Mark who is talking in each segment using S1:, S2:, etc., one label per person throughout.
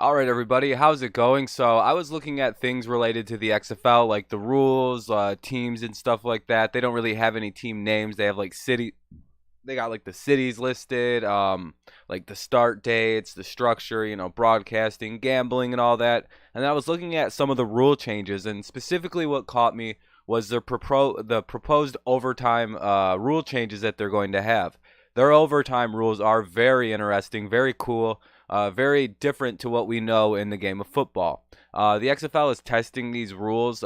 S1: All right, everybody, how's it going? So I was looking at things related to the XFL, like the rules, teams, and stuff like that. They don't really have any team names. They have like city. They got like the cities listed, like the start dates, the structure, broadcasting, gambling, and all that. And I was looking at some of the rule changes, and specifically what caught me was the proposed overtime rule changes that they're going to have. Their overtime rules are very interesting, very cool, very different to what we know in the game of football. The XFL is testing these rules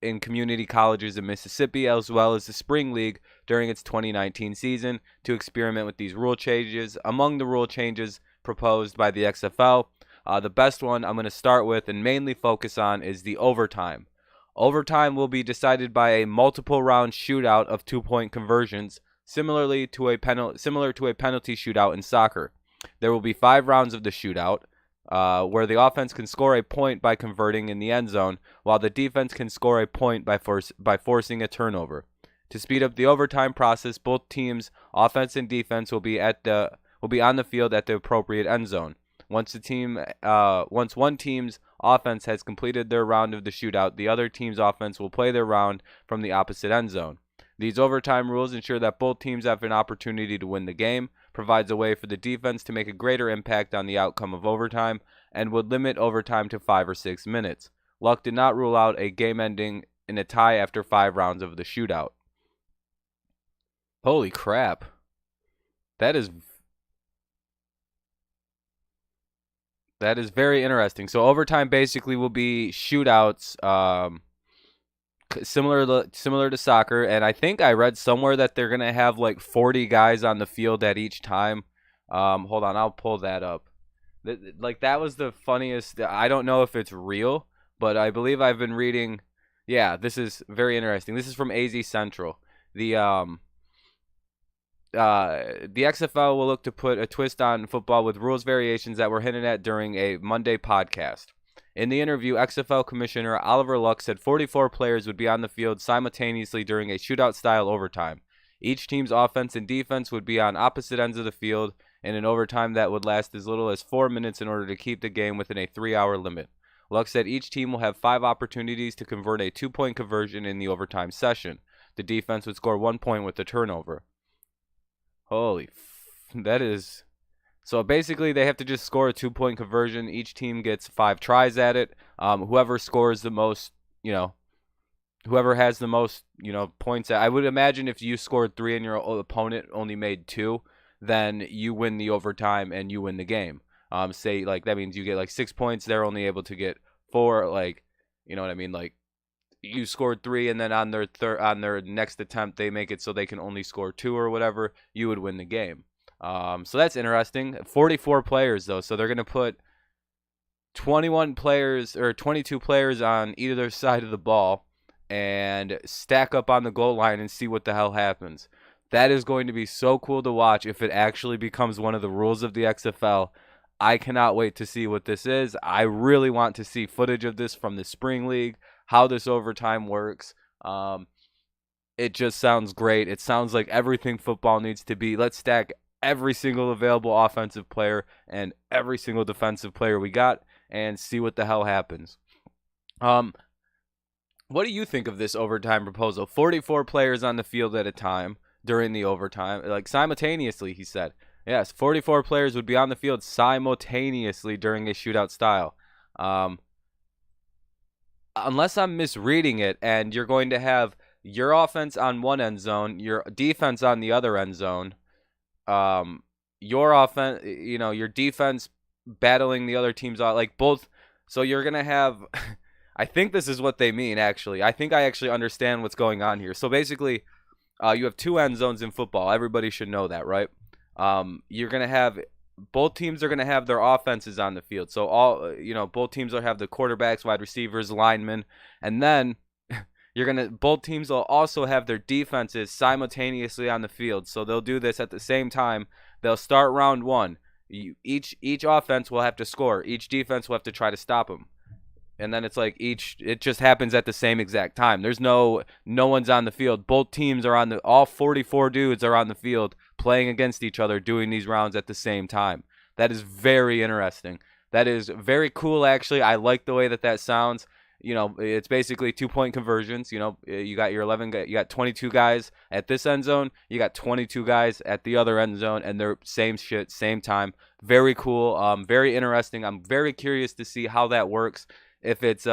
S1: in community colleges in Mississippi as well as the Spring League during its 2019 season to experiment with these rule changes. Among the rule changes proposed by the XFL, the best one I'm going to start with and mainly focus on is the overtime. Overtime will be decided by a multiple round shootout of 2-point conversions, similar to a penalty shootout in soccer. There will be 5 rounds of the shootout, where the offense can score a point by converting in the end zone, while the defense can score a point by forcing a turnover. To speed up the overtime process, both teams, offense and defense, will be on the field at the appropriate end zone. Once one team's offense has completed their round of the shootout, the other team's offense will play their round from the opposite end zone. These overtime rules ensure that both teams have an opportunity to win the game, provides a way for the defense to make a greater impact on the outcome of overtime, and would limit overtime to 5 or 6 minutes. Luck did not rule out a game ending in a tie after 5 rounds of the shootout. Holy crap. That is very interesting. So overtime basically will be shootouts, similar to soccer, and I think I read somewhere that they're gonna have like 40 guys on the field at each time. Hold on, I'll pull that up. Like that was the funniest. I don't know if it's real, but I believe I've been reading. Yeah, this is very interesting. This is from AZ Central. The XFL will look to put a twist on football with rules variations that were hinted at during a Monday podcast. In the interview, XFL Commissioner Oliver Luck said 44 players would be on the field simultaneously during a shootout-style overtime. Each team's offense and defense would be on opposite ends of the field in an overtime that would last as little as 4 minutes in order to keep the game within a 3-hour limit. Luck said each team will have 5 opportunities to convert a 2-point conversion in the overtime session. The defense would score 1 point with the turnover. That is... So basically, they have to just score a 2-point conversion. Each team gets 5 tries at it. Whoever scores the most, whoever has the most, points. I would imagine if you scored 3 and your opponent only made 2, then you win the overtime and you win the game. Say like that means you get like 6 points. They're only able to get 4. Like, you know what I mean? Like you scored 3, and then on their next attempt they make it so they can only score 2 or whatever. You would win the game. So that's interesting. 44 players though, so they're gonna put 21 players or 22 players on either side of the ball and stack up on the goal line and see what the hell happens. That is going to be so cool to watch if it actually becomes one of the rules of the XFL. I cannot wait to see what this is. I really want to see footage of this from the Spring League, how this overtime works. It just sounds great. It sounds like everything football needs to be. Let's stack every single available offensive player and every single defensive player we got and see what the hell happens. What do you think of this overtime proposal? 44 players on the field at a time during the overtime, like simultaneously, he said. Yes, 44 players would be on the field simultaneously during a shootout style. Unless I'm misreading it, and you're going to have your offense on one end zone, your defense on the other end zone, your offense, your defense battling the other teams out, like both. So you're gonna have. I think this is what they mean. Actually, I think I actually understand what's going on here. So basically, you have 2 end zones in football. Everybody should know that, right? You're gonna have both teams are gonna have their offenses on the field. So both teams will have the quarterbacks, wide receivers, linemen, and then both teams will also have their defenses simultaneously on the field. So they'll do this at the same time. They'll start round 1. Each offense will have to score. Each defense will have to try to stop them. And then it's like it just happens at the same exact time. There's no one's on the field. Both teams are all 44 dudes are on the field playing against each other, doing these rounds at the same time. That is very interesting. That is very cool, actually. I like the way that that sounds. It's basically 2-point conversions. You got your 11, you got 22 guys at this end zone, you got 22 guys at the other end zone, and they're same shit, same time. Very cool, very interesting. I'm very curious to see how that works. If it's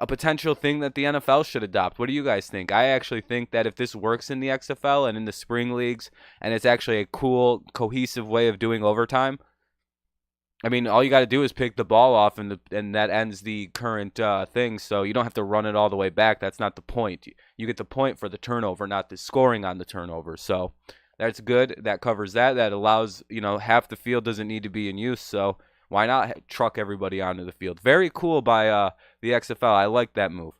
S1: a potential thing that the NFL should adopt. What do you guys think? I actually think that if this works in the XFL and in the spring leagues, and it's actually a cool, cohesive way of doing overtime, I mean, all you got to do is pick the ball off, and that ends the current thing. So you don't have to run it all the way back. That's not the point. You get the point for the turnover, not the scoring on the turnover. So that's good. That covers that. That allows, half the field doesn't need to be in use. So why not truck everybody onto the field? Very cool by the XFL. I like that move.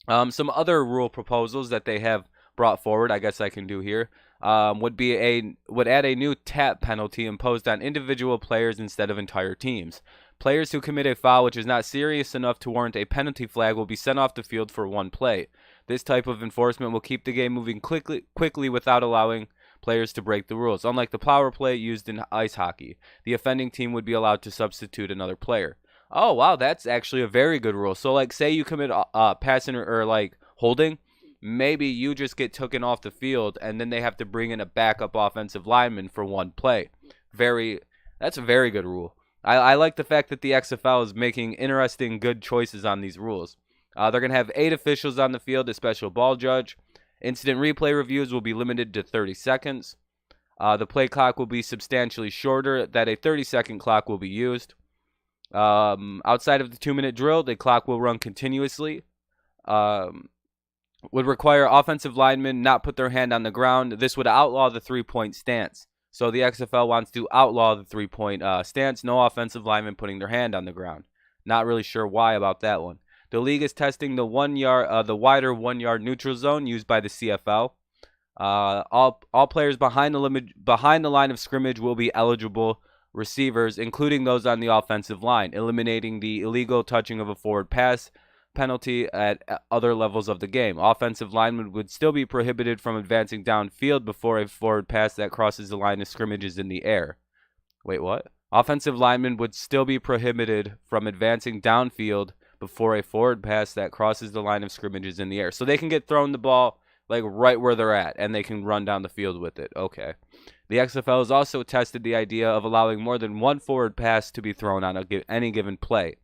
S1: Some other rule proposals that they have brought forward, I guess I can do here, would add a new tap penalty imposed on individual players instead of entire teams. Players who commit a foul which is not serious enough to warrant a penalty flag will be sent off the field for one play. This type of enforcement will keep the game moving quickly without allowing players to break the rules. Unlike the power play used in ice hockey, the offending team would be allowed to substitute another player. Oh, wow, that's actually a very good rule. So, like, say you commit passing or like holding, maybe you just get taken off the field, and then they have to bring in a backup offensive lineman for one play. That's a very good rule. I like the fact that the XFL is making interesting, good choices on these rules. They're going to have 8 officials on the field, a special ball judge. Incident replay reviews will be limited to 30 seconds. The play clock will be substantially shorter, that a 30-second clock will be used. Outside of the 2-minute drill, the clock will run continuously. Would require offensive linemen not put their hand on the ground. This would outlaw the 3-point stance. So the XFL wants to outlaw the 3-point stance. No offensive linemen putting their hand on the ground. Not really sure why about that one. The league is testing the the wider 1-yard neutral zone used by the CFL. All players behind the line of scrimmage will be eligible receivers, including those on the offensive line, eliminating the illegal touching of a forward pass penalty at other levels of the game. Offensive linemen would still be prohibited from advancing downfield before a forward pass that crosses the line of scrimmage is in the air. Wait, what? Offensive linemen would still be prohibited from advancing downfield before a forward pass that crosses the line of scrimmage is in the air. So they can get thrown the ball like right where they're at, and they can run down the field with it. Okay. The XFL has also tested the idea of allowing more than one forward pass to be thrown on any given play.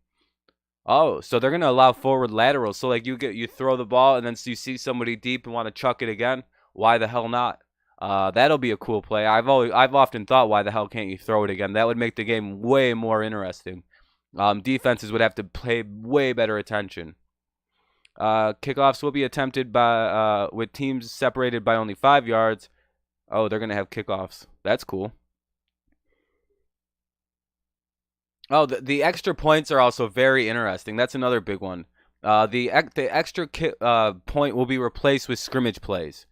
S1: Oh, so they're gonna allow forward laterals. So like you throw the ball, and then you see somebody deep and want to chuck it again. Why the hell not? That'll be a cool play. I've often thought, why the hell can't you throw it again? That would make the game way more interesting. Defenses would have to pay way better attention. Kickoffs will be attempted by with teams separated by only 5 yards. Oh, they're gonna have kickoffs. That's cool. Oh, the extra points are also very interesting. That's another big one. The extra point will be replaced with scrimmage plays,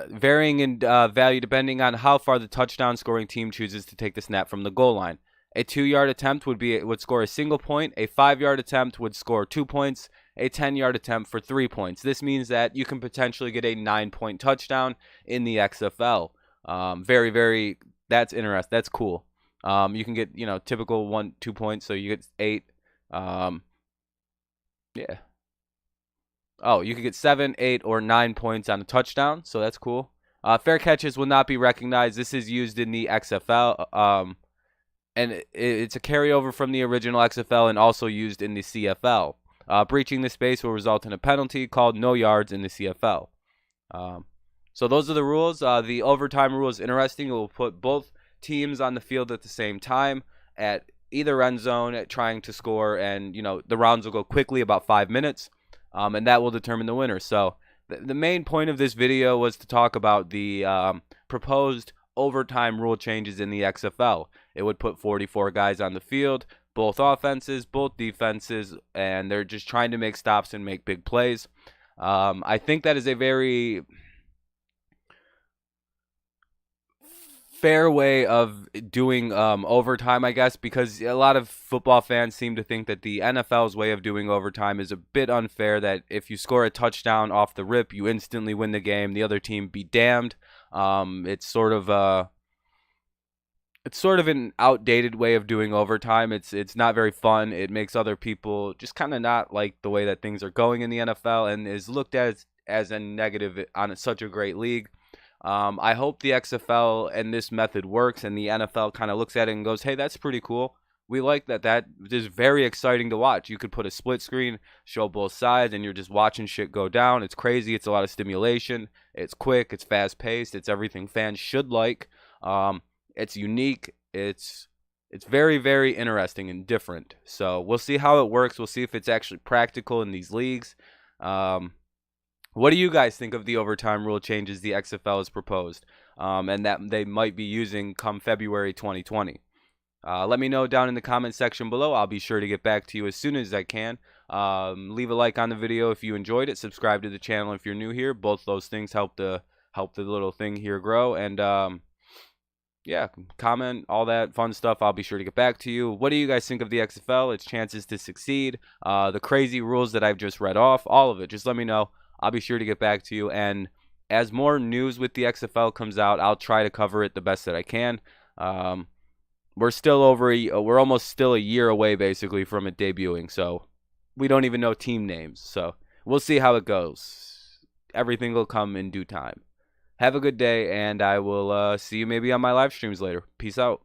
S1: varying in value depending on how far the touchdown scoring team chooses to take the snap from the goal line. A 2-yard attempt would score a single point. A 5-yard attempt would score 2 points. A 10-yard attempt for 3 points. This means that you can potentially get a 9-point touchdown in the XFL. Very, very. That's interesting. That's cool. You can get, typical 1-2 points, so you get 8. Yeah. Oh, you could get 7, 8, or 9 points on a touchdown, so that's cool. Fair catches will not be recognized. This is used in the XFL, and it's a carryover from the original XFL and also used in the CFL. Breaching the space will result in a penalty called no yards in the CFL. So those are the rules. The overtime rule is interesting. It will put both teams on the field at the same time at either end zone at trying to score, and the rounds will go quickly, about 5 minutes, and that will determine the winner. So the main point of this video was to talk about the proposed overtime rule changes in the XFL. It would put 44 guys on the field, both offenses, both defenses, and they're just trying to make stops and make big plays. I think that is a very fair way of doing overtime, I guess, because a lot of football fans seem to think that the NFL's way of doing overtime is a bit unfair, that if you score a touchdown off the rip, you instantly win the game. The other team be damned. It's sort of it's sort of an outdated way of doing overtime. It's not very fun. It makes other people just kind of not like the way that things are going in the NFL, and is looked at as a negative on such a great league. I hope the XFL and this method works, and the NFL kind of looks at it and goes, "Hey, that's pretty cool. We like that. That is very exciting to watch. You could put a split screen, show both sides, and you're just watching shit go down. It's crazy. It's a lot of stimulation. It's quick. It's fast paced. It's everything fans should like. It's unique. It's very, very interesting and different. So we'll see how it works. We'll see if it's actually practical in these leagues. Um, what do you guys think of the overtime rule changes the XFL has proposed, and that they might be using come February 2020? Let me know down in the comment section below. I'll be sure to get back to you as soon as I can. Leave a like on the video if you enjoyed it. Subscribe to the channel if you're new here. Both those things help the little thing here grow. And yeah, comment, all that fun stuff. I'll be sure to get back to you. What do you guys think of the XFL, its chances to succeed, the crazy rules that I've just read off, all of it? Just let me know. I'll be sure to get back to you. And as more news with the XFL comes out, I'll try to cover it the best that I can. We're almost still a year away basically from it debuting, so we don't even know team names. So we'll see how it goes. Everything will come in due time. Have a good day, and I will see you maybe on my live streams later. Peace out.